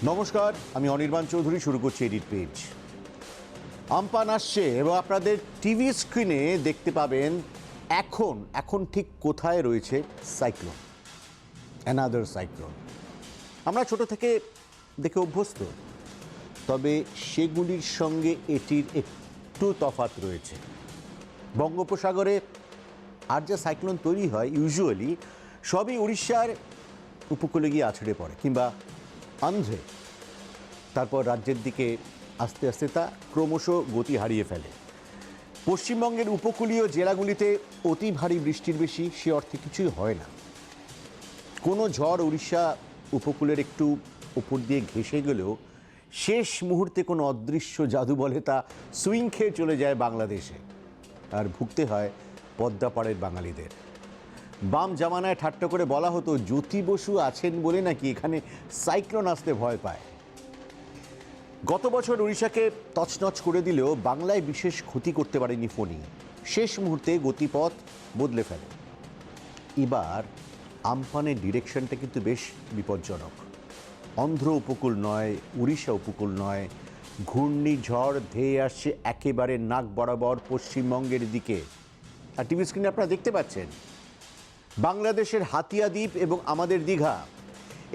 নমস্কার, আমি অনির্বাণ চৌধুরী। শুরু করছি এডিট পেজ। আমপান আসছে এবং আপনাদের টিভি স্ক্রিনে দেখতে পাবেন এখন ঠিক কোথায় রয়েছে সাইক্লোন, অ্যানাদার সাইক্লোন। আমরা ছোট থেকে দেখে অভ্যস্ত, তবে সেগুলির সঙ্গে এটির একটু তফাৎ রয়েছে। বঙ্গোপসাগরে আর যা সাইক্লোন তৈরি হয় ইউজুয়ালি সবই উড়িষ্যার উপকূলে গিয়ে আছড়ে পড়ে কিংবা আন্ধ্রে, তারপর রাজ্যের দিকে আস্তে আস্তে তা ক্রমশ গতি হারিয়ে ফেলে। পশ্চিমবঙ্গের উপকূলীয় জেলাগুলিতে অতি ভারী বৃষ্টির বেশি সে অর্থে কিছুই হয় না। কোনো ঝড় উড়িষ্যা উপকূলের একটু উপর দিয়ে ঘেঁষে গেলেও শেষ মুহূর্তে কোনো অদৃশ্য জাদু বলে তা সুইং খেয়ে চলে যায় বাংলাদেশে, আর ভুগতে হয় পদ্মাপাড়ের বাঙালিদের। বাম জামানায় ঠাট্টা করে বলা হতো জ্যোতি বসু আছেন বলে নাকি এখানে সাইক্লোন আসতে ভয় পায়। গত বছর উড়িষ্যাকে তছনছ করে দিলেও বাংলায় বিশেষ ক্ষতি করতে পারেনি ফণী। শেষ মুহূর্তে গতিপথ বদলে ফেলে। এবার আমপানের ডিরেকশনটা কিন্তু বেশ বিপজ্জনক। অন্ধ্র উপকূল নয়, উড়িষ্যা উপকূল নয়, ঘূর্ণিঝড় ধেয়ে আসছে একেবারে নাক বরাবর পশ্চিমবঙ্গের দিকে। আর টিভি স্ক্রিনে আপনারা দেখতে পাচ্ছেন বাংলাদেশের হাতিয়া দ্বীপ এবং আমাদের দীঘা,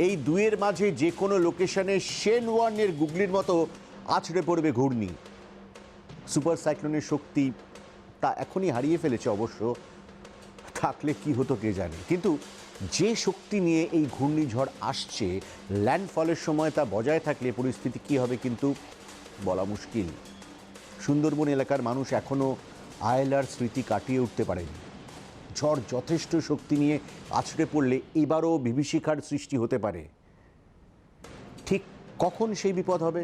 এই দুয়ের মাঝে যে কোনো লোকেশনে শেন ওয়ানের গুগলির মতো আছড়ে পড়বে ঘূর্ণি। সুপার সাইক্লোনের শক্তি তা এখনই হারিয়ে ফেলেছে অবশ্য, থাকলে কি হতো কে জানে। কিন্তু যে শক্তি নিয়ে এই ঘূর্ণিঝড় আসছে, ল্যান্ডফলের সময় তা বজায় থাকলে পরিস্থিতি কী হবে কিন্তু বলা মুশকিল। সুন্দরবন এলাকার মানুষ এখনও আয়লার স্মৃতি কাটিয়ে উঠতে পারেনি। ঝড় যথেষ্ট শক্তি নিয়ে আছড়ে পড়লে এবারও বিভীষিকার সৃষ্টি হতে পারে। ঠিক কখন সেই বিপদ হবে?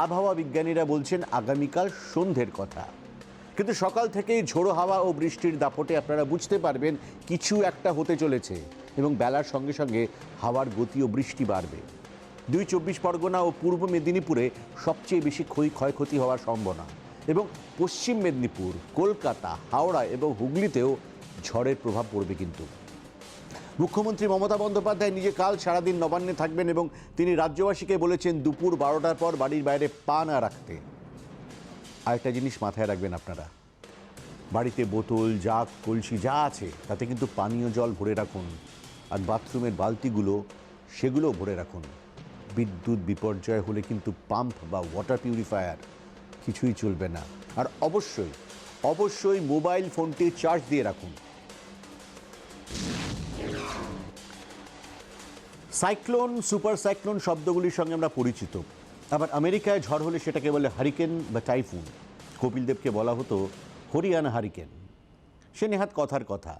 আবহাওয়া বিজ্ঞানীরা বলছেন আগামীকাল সন্ধ্যের কথা, কিন্তু সকাল থেকেই ঝোড়ো হাওয়া ও বৃষ্টির দাপটে আপনারা বুঝতে পারবেন কিছু একটা হতে চলেছে এবং বেলার সঙ্গে সঙ্গে হাওয়ার গতি ও বৃষ্টি বাড়বে। 24 পরগনা ও পূর্ব মেদিনীপুরে সবচেয়ে বেশি ক্ষয়ক্ষতি হওয়ার সম্ভাবনা, এবং পশ্চিম মেদিনীপুর, কলকাতা, হাওড়া এবং হুগলিতেও ঝড়ের প্রভাব পড়বে। কিন্তু মুখ্যমন্ত্রী মমতা বন্দ্যোপাধ্যায় নিজে কাল সারাদিন নবান্নে থাকবেন এবং তিনি রাজ্যবাসীকে বলেছেন দুপুর 12টার পর বাড়ির বাইরে পা না রাখতে। আরেকটা জিনিস মাথায় রাখবেন আপনারা, বাড়িতে বোতল, জাগ, কলসি যা আছে তাতে কিন্তু পানীয় জল ভরে রাখুন, আর বাথরুমের বালতিগুলো সেগুলো ভরে রাখুন। বিদ্যুৎ বিপর্যয় হলে কিন্তু পাম্প বা ওয়াটার পিউরিফায়ার কিছুই চলবে না। আর অবশ্যই মোবাইল ফোনটি চার্জ দিয়ে রাখুন। সাইক্লোন, সুপার সাইক্লোন শব্দগুলির সঙ্গে আমরা পরিচিত। আবার আমেরিকায় ঝড় হলে সেটাকে বলে হারিকেন বা টাইফুন। কপিল দেবকে বলা হতো হরিয়ানা হারিকেন। সে নেহাত কথার কথা।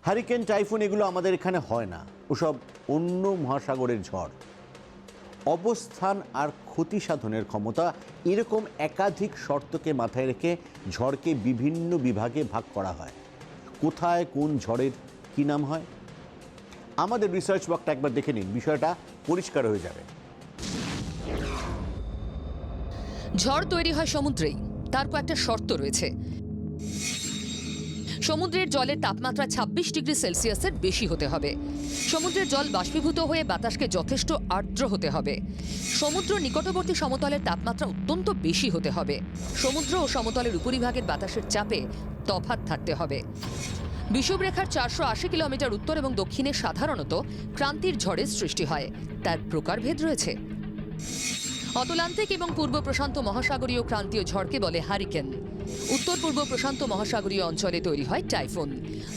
হারিকেন, টাইফুন এগুলো আমাদের এখানে হয় না, ওসব অন্য মহাসাগরের ঝড়। অবস্থান আর ক্ষতি সাধনের ক্ষমতা, এরকম একাধিক শর্তকে মাথায় রেখে ঝড়কে বিভিন্ন বিভাগে ভাগ করা হয়। কোথায় কোন ঝড়ের কী নাম হয় আমাদের রিসার্চ ওয়ার্কটা একবার দেখে নিন, বিষয়টা পরিষ্কার হয়ে যাবে। ঝড় তৈরি হয় সমুদ্রেই, তার কয়েকটা শর্ত রয়েছে। সমুদ্রের জলের তাপমাত্রা 26 ডিগ্রি সেলসিয়াসের বেশি হতে হবে। সমুদ্রের জল বাষ্পীভূত হয়ে বাতাসকে যথেষ্ট আর্দ্র হতে হবে। সমুদ্র নিকটবর্তী সমতলের তাপমাত্রা অত্যন্ত বেশি হতে হবে। সমুদ্র ও সমতলের উপরিভাগের বাতাসের চাপে তফাৎ থাকতে হবে। বিষুবরেখার 480 কিলোমিটার উত্তর এবং দক্ষিণে সাধারণত ক্রান্তির ঝড়ের সৃষ্টি হয়। তার প্রকারভেদ রয়েছে। অতলান্তিক এবং পূর্ব প্রশান্ত মহাসাগরীয় ক্রান্তীয় ঝড়কে বলে হারিকেন। উত্তর পূর্ব প্রশান্ত মহাসাগরীয় অঞ্চলে তৈরি হয় টাইফুন।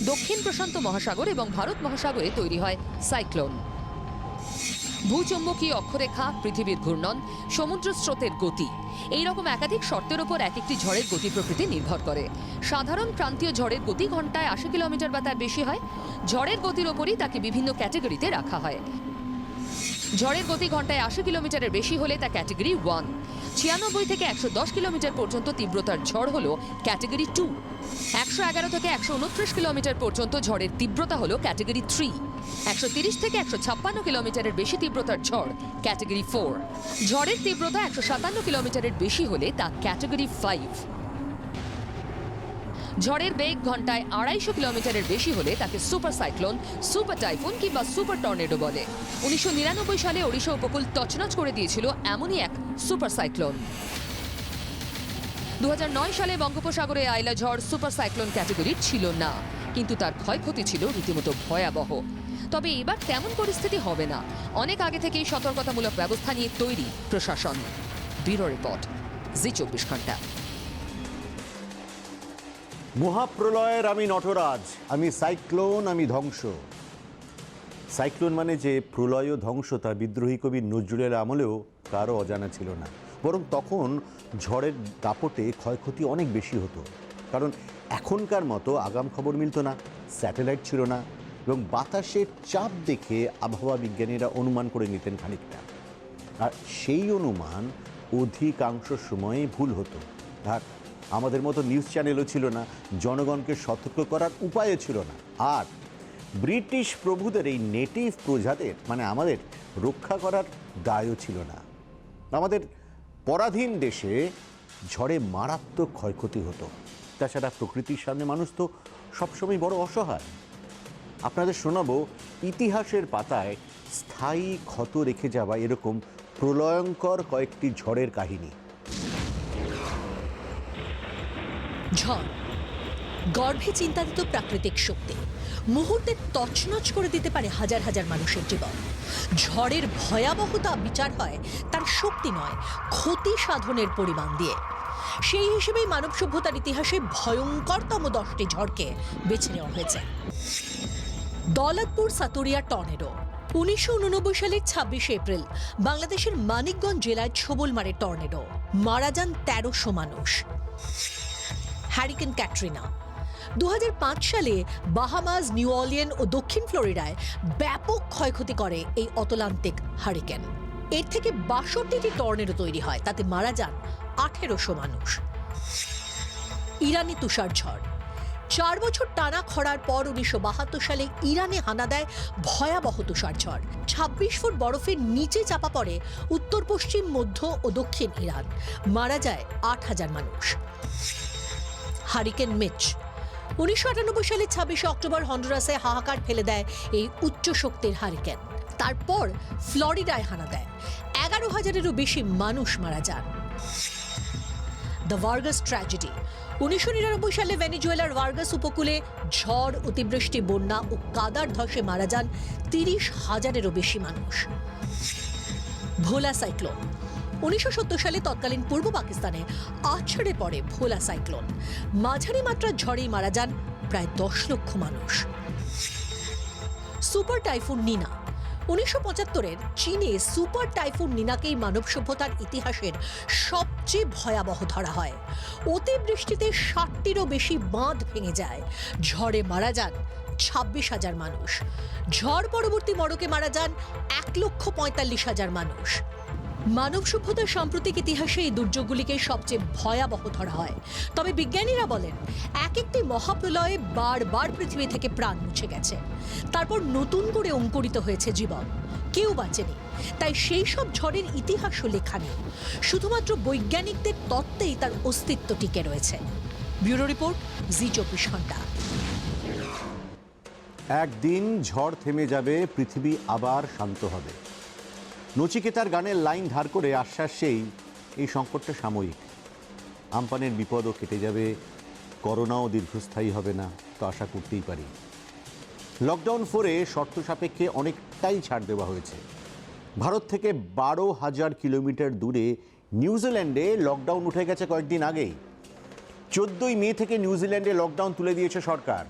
দক্ষিণ প্রশান্ত মহাসাগর এবং ভারত মহাসাগরে তৈরি হয় সাইক্লোন। ভূচুম্বকীয় অক্ষরেখা, পৃথিবীর ঘূর্ণন, সমুদ্র স্রোতের গতি, এই রকম একাধিক শর্তের ওপর এক একটি ঝড়ের গতি প্রকৃতি নির্ভর করে। সাধারণ ক্রান্তীয় ঝড়ের গতি ঘন্টায় 80 কিলোমিটার বা তার বেশি হয়। ঝড়ের গতির ওপরই তাকে বিভিন্ন ক্যাটাগরিতে রাখা হয়। ঝড়ের গতি ঘন্টায় 80 কিলোমিটারের বেশি হলে তা ক্যাটাগরি 1। 96 থেকে 110 কিলোমিটার পর্যন্ত তীব্রতার ঝড় হলো ক্যাটাগরি 2। 111 থেকে 129 কিলোমিটার পর্যন্ত ঝড়ের তীব্রতা হলো ক্যাটাগরি 3। 130 থেকে 156 কিলোমিটারের বেশি তীব্রতার ঝড় ক্যাটাগরি 4। ঝড়ের তীব্রতা 157 কিলোমিটারের বেশি হলে তা ক্যাটাগরি 5। ঝড়ের বেগ ঘন্টায় 250 কিলোমিটারের বেশি হলে তাকে সুপার সাইক্লোন, সুপার টাইফুন কিংবা সুপার টর্নেডো বলে। 1999 সালে ওড়িশা উপকূল তছনছ করে দিয়েছিল এমনই এক সুপার সাইক্লোন। 2009 সালে বঙ্গোপসাগরে আইলা ঝড় সুপার সাইক্লোন ক্যাটাগরির ছিল না, কিন্তু তার ক্ষয়ক্ষতি ছিল রীতিমতো ভয়াবহ। তবে এবার তেমন পরিস্থিতি হবে না, অনেক আগে থেকেই সতর্কতামূলক ব্যবস্থা নিয়ে তৈরি প্রশাসন। ব্যুরো রিপোর্ট, জি24 ঘন্টা। মহাপ্রলয়ের আমি নটরাজ, আমি সাইক্লোন, আমি ধ্বংস। সাইক্লোন মানে যে প্রলয় ও ধ্বংস তা বিদ্রোহী কবি নজরুলের আমলেও কারও অজানা ছিল না। বরং তখন ঝড়ের দাপটে ক্ষয়ক্ষতি অনেক বেশি হতো, কারণ এখনকার মতো আগাম খবর মিলত না, স্যাটেলাইট ছিল না, এবং বাতাসের চাপ দেখে আবহাওয়া বিজ্ঞানীরা অনুমান করে নিতেন খানিকটা। আর সেই অনুমান অধিকাংশ সময়ে ভুল হতো। আর আমাদের মতো নিউজ চ্যানেলও ছিল না, জনগণকে সতর্ক করার উপায়ও ছিল না। আর ব্রিটিশ প্রভুদের এই নেটিভ প্রজাদের মানে আমাদের রক্ষা করার দায়ও ছিল না। আমাদের পরাধীন দেশে ঝড়ে মারাত্মক ক্ষয়ক্ষতি হতো। তাছাড়া প্রকৃতির সামনে মানুষ তো সবসময় বড় অসহায়। আপনাদের শোনাবো ইতিহাসের পাতায় স্থায়ী ক্ষত রেখে যাওয়া এরকম প্রলয়ঙ্কর কয়েকটি ঝড়ের কাহিনী। ঝড় গর্ভে চিন্তাতীত প্রাকৃতিক শক্তি, মুহূর্তে তছনছ করে দিতে পারে হাজার হাজার মানুষের জীবন। ঝড়ের ভয়াবহতা বিচার হয় তার শক্তি নয়, ক্ষতি সাধনের পরিমাণ দিয়ে। সেই হিসেবেই মানব সভ্যতার ইতিহাসে ভয়ঙ্করতম 10টি ঝড়কে বেছে নেওয়া হয়েছে। দৌলতপুর সাতুরিয়া টর্নেডো। 1989 সালের 26 এপ্রিল বাংলাদেশের মানিকগঞ্জ জেলায় ছবল মারে টর্নেডো, মারা যান 1300 মানুষ। হ্যারিকেন ক্যাটরিনা। 2005 সালে বাহামাস, নিউ অর্লিয়েন ও দক্ষিণ ফ্লোরিডায় ব্যাপক ক্ষয়ক্ষতি করে এই অতলান্তিক হারিকেন। এর থেকে 62টি টর্নেডো তৈরি হয়, তাতে মারা যান 1800 মানুষ। ইরানি তুষার ঝড়। 4 বছর টানা খরার পর 1972 সালে ইরানে হানা দেয় ভয়াবহ তুষার ঝড়। 26 ফুট বরফের নিচে চাপা পড়ে উত্তর পশ্চিম, মধ্য ও দক্ষিণ ইরান। মারা যায় 8000 মানুষ। Hurricane miss. 1998 সালে 26 অক্টোবর হন্ডুরাসে হাহাকার ফেলে দেয় এই উচ্চ শক্তির হারিকেন। তারপর ফ্লোরিডায় হানা দেয়, 11,000-এরও বেশি মানুষ মারা যান। The Vargas tragedy. 1999 সালে ভেনেজুয়েলার ভার্গাস উপকূলে ঝড়, অতিবৃষ্টি, বন্যা ও কাদার ধসে মারা যান 30,000-এরও বেশি মানুষ। ভোলা সাইক্লোন। 1970 সালে তৎকালীন পূর্ব পাকিস্তানে আছড়ে পড়ে ভোলা সাইক্লোন। মাঝারি মাত্রার ঝড়েই মারা যান প্রায় 10 লক্ষ মানুষ। সুপার টাইফুন নিনা। 1975-এর চীনে সুপার টাইফুন নিনাকেই মানব সভ্যতার ইতিহাসের সবচেয়ে ভয়াবহ ধরা হয়। অতিবৃষ্টিতে 60টিরও বেশি বাঁধ ভেঙে যায়, ঝড়ে মারা যান 26,000 মানুষ। ঝড় পরবর্তী মড়কে মারা যান 1,45,000 মানুষ। মানব সভ্যতার সাম্প্রতিক ইতিহাসে এই দুর্যোগগুলিকে সবচেয়ে ভয়াবহ ধরা হয়। তবে বিজ্ঞানীরা বলেন, এক একটি মহাপ্রলয়ে বারবার পৃথিবী থেকে প্রাণ মুছে গেছে, তারপর নতুন করে অঙ্কুরিত হয়েছে জীবন। কেউ বাঁচেনি, তাই সেই সব ঝড়ের ইতিহাসও লেখা নেই। শুধুমাত্র বৈজ্ঞানিকদের তত্ত্বেই তার অস্তিত্ব টিকে রয়েছে। ব্যুরো রিপোর্ট, জি24 ঘন্টা। একদিন ঝড় থেমে যাবে, পৃথিবী আবার শান্ত হবে। নচিকেতার গানের লাইন ধার করে আশ্বাস এই সংকটটা সাময়িক। আমপানের বিপদও কেটে যাবে, করোনাও দীর্ঘস্থায়ী হবে না, তো আশা করতেই পারি। লকডাউন 4-এ শর্ত সাপেক্ষে অনেকটাই ছাড় দেওয়া হয়েছে। ভারত থেকে 12,000 কিলোমিটার দূরে নিউজিল্যান্ডে লকডাউন উঠে গেছে কয়েকদিন আগেই। 14ই মে থেকে নিউজিল্যান্ডে লকডাউন তুলে দিয়েছে সরকার।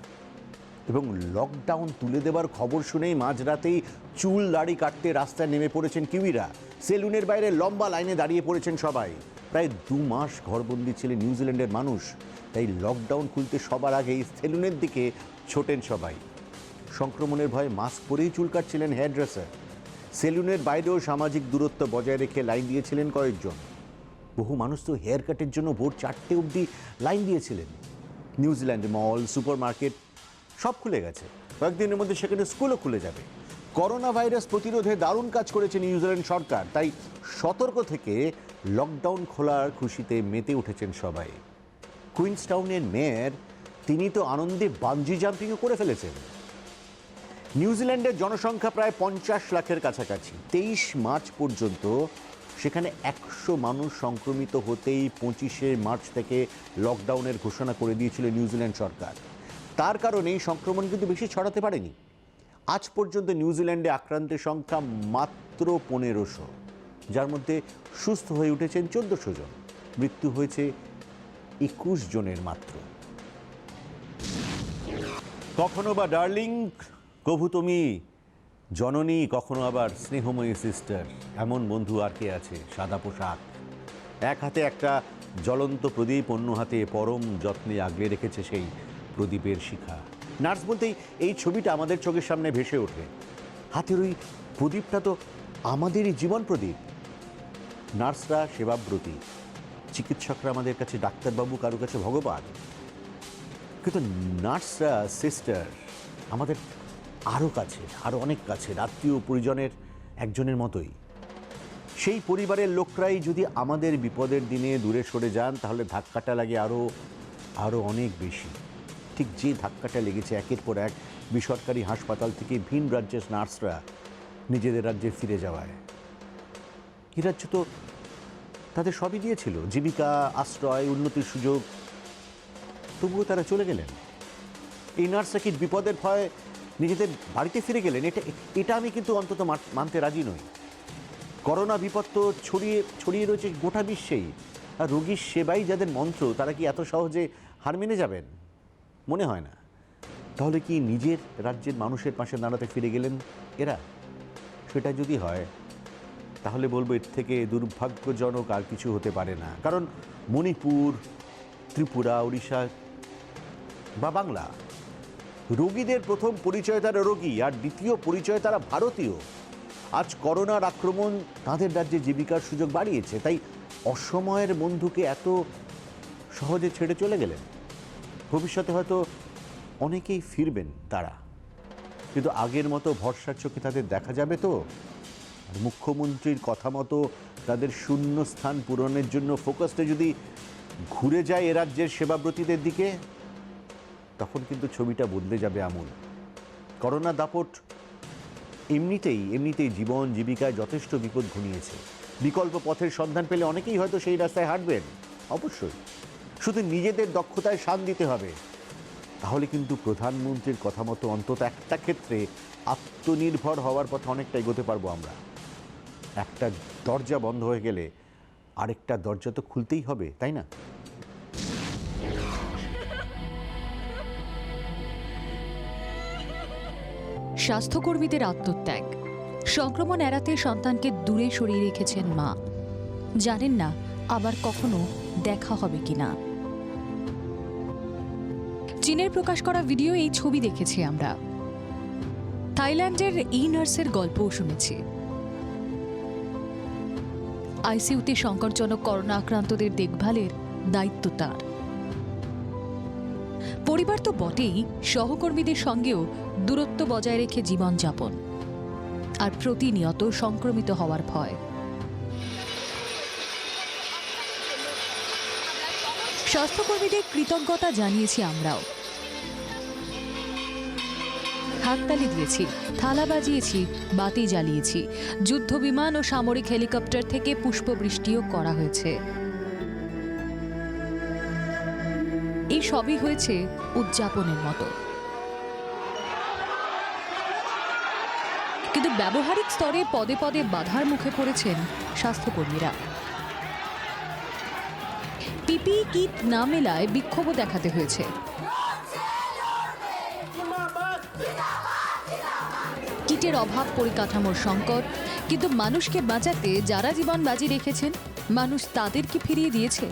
এবং লকডাউন তুলে দেবার খবর শুনেই মাঝরাতেই চুল দাড়ি কাটতে রাস্তায় নেমে পড়েছেন কিউইরা। সেলুনের বাইরে লম্বা লাইনে দাঁড়িয়ে পড়েছেন সবাই। প্রায় 2 মাস ঘরবন্দি ছিলেন নিউজিল্যান্ডের মানুষ, তাই লকডাউন খুলতে সবার আগেই সেলুনের দিকে ছোটেন সবাই। সংক্রমণের ভয়ে মাস্ক পরেই চুল কাটছিলেন হেয়ার ড্রেসার। সেলুনের বাইরেও সামাজিক দূরত্ব বজায় রেখে লাইন দিয়েছিলেন কয়েকজন। বহু মানুষ তো হেয়ার কাটের জন্য ভোর 4টে অবধি লাইন দিয়েছিলেন। নিউজিল্যান্ডে মল, সুপার মার্কেট সব খুলে গেছে। কয়েকদিনের মধ্যে সেখানে স্কুলও খুলে যাবে। করোনা ভাইরাস প্রতিরোধে দারুণ কাজ করেছে নিউজিল্যান্ড সরকার, তাই সতর্ক থেকে লকডাউন খোলার খুশিতে মেতে উঠেছেন সবাই। কুইন্সটাউনের মেয়র তিনি তো আনন্দে বাঞ্জি জাম্পিংও করে ফেলেছেন। নিউজিল্যান্ডের জনসংখ্যা প্রায় 50 লাখের কাছাকাছি। 23 মার্চ পর্যন্ত সেখানে 100 মানুষ সংক্রমিত হতেই 25শে মার্চ থেকে লকডাউনের ঘোষণা করে দিয়েছিল নিউজিল্যান্ড সরকার। তার কারণেই সংক্রমণ কিন্তু বেশি ছড়াতে পারেনি। আজ পর্যন্ত নিউজিল্যান্ডে আক্রান্তের সংখ্যা মাত্র 1500, যার মধ্যে সুস্থ হয়ে উঠেছেন 1400 জন, মৃত্যু হয়েছে 21 জনের মাত্র। কখনো বা ডার্লিং, কভু তুমি জননী, কখনো আবার স্নেহময়ী সিস্টার, এমন বন্ধু আর কে আছে? সাদা পোশাক, এক হাতে একটা জ্বলন্ত প্রদীপ, অন্য হাতে পরম যত্নে আগলে রেখেছে সেই প্রদীপের শিখা। নার্স বলতেই এই ছবিটা আমাদের চোখের সামনে ভেসে ওঠে। হাতের ওই প্রদীপটা তো আমাদেরই জীবন প্রদীপ। নার্সরা সেবাব্রতী, চিকিৎসকরা আমাদের কাছে ডাক্তারবাবু, কারো কাছে ভগবান। কিন্তু নার্সরা, সিস্টার আমাদের আরও কাছে, আরও অনেক কাছে, আত্মীয় পরিজনের একজনের মতোই। সেই পরিবারের লোকরাই যদি আমাদের বিপদের দিনে দূরে সরে যান, তাহলে ধাক্কাটা লাগে আরও অনেক বেশি। ঠিক যে ধাক্কাটা লেগেছে একের পর এক বেসরকারি হাসপাতাল থেকে ভিন রাজ্যের নার্সরা নিজেদের রাজ্যে ফিরে যাওয়ায়। এই রাজ্য তো তাদের সবই দিয়েছিল, জীবিকা, আশ্রয়, উন্নতির সুযোগ, তবুও তারা চলে গেলেন। এই নার্সরা কি বিপদের ভয়ে নিজেদের বাড়িতে ফিরে গেলেন? এটা আমি কিন্তু অন্তত মানতে রাজি নই। করোনা বিপদ তো ছড়িয়ে রয়েছে গোটা বিশ্বেই, আর রোগীর সেবাই যাদের মন্ত্র, তারা কি এত সহজে হার মেনে যাবেন? মনে হয় না। তাহলে কি নিজের রাজ্যের মানুষের পাশে দাঁড়াতে ফিরে গেলেন এরা? সেটা যদি হয়, তাহলে বলবো এর থেকে দুর্ভাগ্যজনক আর কিছু হতে পারে না। কারণ মণিপুর, ত্রিপুরা, উড়িষ্যা বা বাংলা, রোগীদের প্রথম পরিচয় তারা রোগী, আর দ্বিতীয় পরিচয় তারা ভারতীয়। আজ করোনার আক্রমণ তাদের রাজ্যে জীবিকার সুযোগ বাড়িয়েছে, তাই অসময়ের বন্ধুকে এত সহজে ছেড়ে চলে গেলেন। ভবিষ্যতে হয়তো অনেকেই ফিরবেন তারা, কিন্তু আগের মতো ভরসার চোখে তাদের দেখা যাবে তো? আর মুখ্যমন্ত্রীর কথা মতো তাদের শূন্য স্থান পূরণের জন্য ফোকাসটা যদি ঘুরে যায় এ রাজ্যের সেবাব্রতীদের দিকে, তখন কিন্তু ছবিটা বদলে যাবে আমূল। করোনা দাপট এমনিতেই জীবন জীবিকায় যথেষ্ট বিপদ ঘনিয়েছে। বিকল্প পথের সন্ধান পেলে অনেকেই হয়তো সেই রাস্তায় হাঁটবেন, অবশ্যই। শুধু নিজেদের দক্ষতায় শান দিতে হবে। তাহলে কিন্তু প্রধানমন্ত্রীর কথা মতো অন্তত একটা ক্ষেত্রে আত্মনির্ভর হওয়ার পথে অনেকটা এগোতে পারবো আমরা। একটা দরজা বন্ধ হয়ে গেলে আরেকটা দরজা তো খুলতেই হবে, তাই না? স্বাস্থ্যকর্মীদের আত্মত্যাগ, সংক্রমণ এড়াতে সন্তানকে দূরে সরিয়ে রেখেছেন মা। জানেন না আবার কখনো দেখা হবে কিনা। চীনের প্রকাশ করা ভিডিও এই ছবি দেখেছি আমরা। থাইল্যান্ডের এই নার্সের গল্পও শুনেছি। আইসিইউতে সংকটজনক করোনা আক্রান্তদের দেখভালের দায়িত্ব তার। পরিবার তো বটেই, সহকর্মীদের সঙ্গেও দূরত্ব বজায় রেখে জীবনযাপন, আর প্রতিনিয়ত সংক্রমিত হওয়ার ভয়। স্বাস্থ্যকর্মীদের কৃতজ্ঞতা জানিয়েছি আমরাও। হাততালি দিয়েছি, থালা বাজিয়েছি, বাতি জ্বালিয়েছি, যুদ্ধ বিমান ও সামরিক হেলিকপ্টার থেকে পুষ্পবৃষ্টিও করা হয়েছে। এই সবই হয়েছে উদযাপনের মতো। কিন্তু ব্যবহারিক স্তরে পদে পদে বাধার মুখে পড়েছেন স্বাস্থ্যকর্মীরা। পিপিই কিট না মেলায় বিক্ষোভও দেখাতে হয়েছে। কিটের অভাব, পরিকাঠামোর সংকট, কিন্তু মানুষকে বাঁচাতে যারা জীবন বাজি রেখেছেন, মানুষ তাদেরকে ফিরিয়ে দিয়েছে।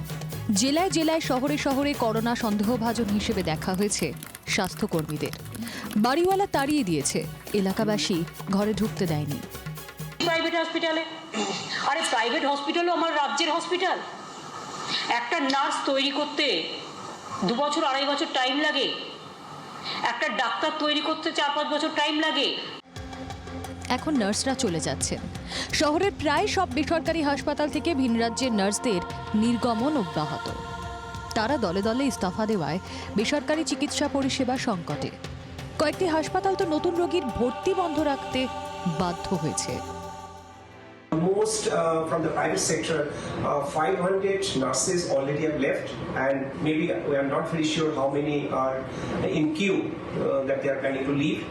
জেলায় জেলায়, শহরে শহরে করোনা সন্দেহভাজন হিসেবে দেখা হয়েছে স্বাস্থ্যকর্মীদের। বাড়িওয়ালা তাড়িয়ে দিয়েছে, এলাকাবাসী ঘরে ঢুকতে দেয়নি। প্রাইভেট হসপিটালে, আরে প্রাইভেট হসপিটালও আমার রাজ্যের হসপিটাল। একটা নার্স তৈরি করতে 2 বছর 2.5 বছর টাইম লাগে, একটা ডাক্তার তৈরি করতে 4-5 বছর টাইম লাগে। এখন নার্সরা চলে যাচ্ছেন। শহরের প্রায় সব বেসরকারি হাসপাতাল থেকে ভিন রাজ্যের নার্সদের নির্গমন অব্যাহত। তারা দলে দলে ইস্তফা দেওয়ায় বেসরকারি চিকিৎসা পরিষেবা সংকটে। কয়েকটি হাসপাতাল তো নতুন রোগীর ভর্তি বন্ধ রাখতে বাধ্য হয়েছে। Most from the private sector, 500 nurses already have left, and maybe we are not very sure how many are in queue that they are planning to leave.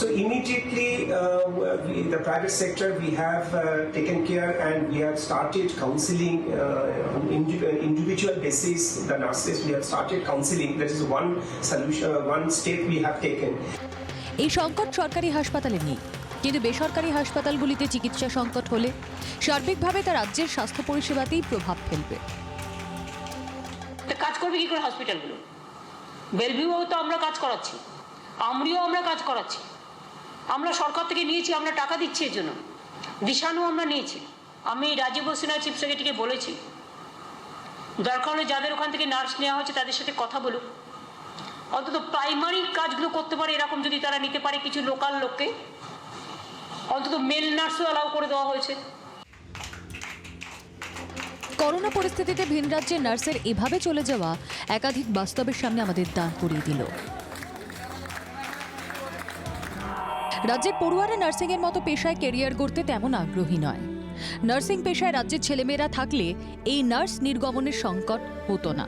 So immediately, the private sector, we have taken care and we have started counseling on individual basis. The nurses, we have started counseling. That is one solution, one step we have taken. এই সংকট সরকারি হাসপাতালে নেই, কিন্তু বেসরকারি হাসপাতালগুলিতে চিকিৎসা সংকট হলে সার্বিকভাবে তা রাজ্যের স্বাস্থ্য পরিষেবাতেই প্রভাব ফেলবে। কাজ করবে কি করে হসপিটালগুলো? বেলভিউও তো আমরা কাজ করাচ্ছি, আমরিও আমরা কাজ করাচ্ছি, আমরা সরকার থেকে নিয়েছি, আমরা টাকা দিচ্ছি এর জন্য, দিশানও আমরা নিয়েছি। আমি রাজীব সিনহা চিফ সেক্রেটারিকে বলেছি, দরকার হলে যাদের ওখান থেকে নার্স নেওয়া হচ্ছে তাদের সাথে কথা বলুক, অন্তত প্রাইমারি কাজগুলো করতে পারে এরকম যদি তারা নিতে পারে কিছু লোকাল লোককে, অন্তত মেল নার্সও অ্যালাউ করে দেওয়া হয়েছে। করোনা পরিস্থিতিতে ভিন রাজ্যের নার্সের এভাবে চলে যাওয়া একাধিক বাস্তবের সামনে আমাদের দাঁড় করিয়ে দিল। রাজ্যের পড়ুয়ারা নার্সিংয়ের মতো পেশায় ক্যারিয়ার গড়তে তেমন আগ্রহী নয়। নার্সিং পেশায় রাজ্যের ছেলেমেয়েরা থাকলে এই নার্স নির্গমনের সংকট হতো না।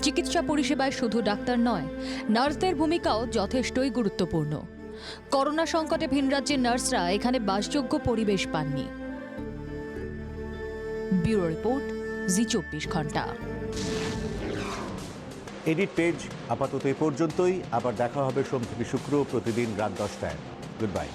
চিকিৎসা পরিষেবায় শুধু ডাক্তার নয়, নার্সদের ভূমিকাও যথেষ্টই গুরুত্বপূর্ণ। করোনা সংকটে ভিন রাজ্যের নার্সরা এখানে বাসযোগ্য পরিবেশ পাননি। ব্যুরো রিপোর্ট, জি24 ঘন্টা। এডিট পেজ আপাতত এ পর্যন্তই। আবার দেখা হবে সোম থেকে শুক্র প্রতিদিন রাত 10টায়। Good bye.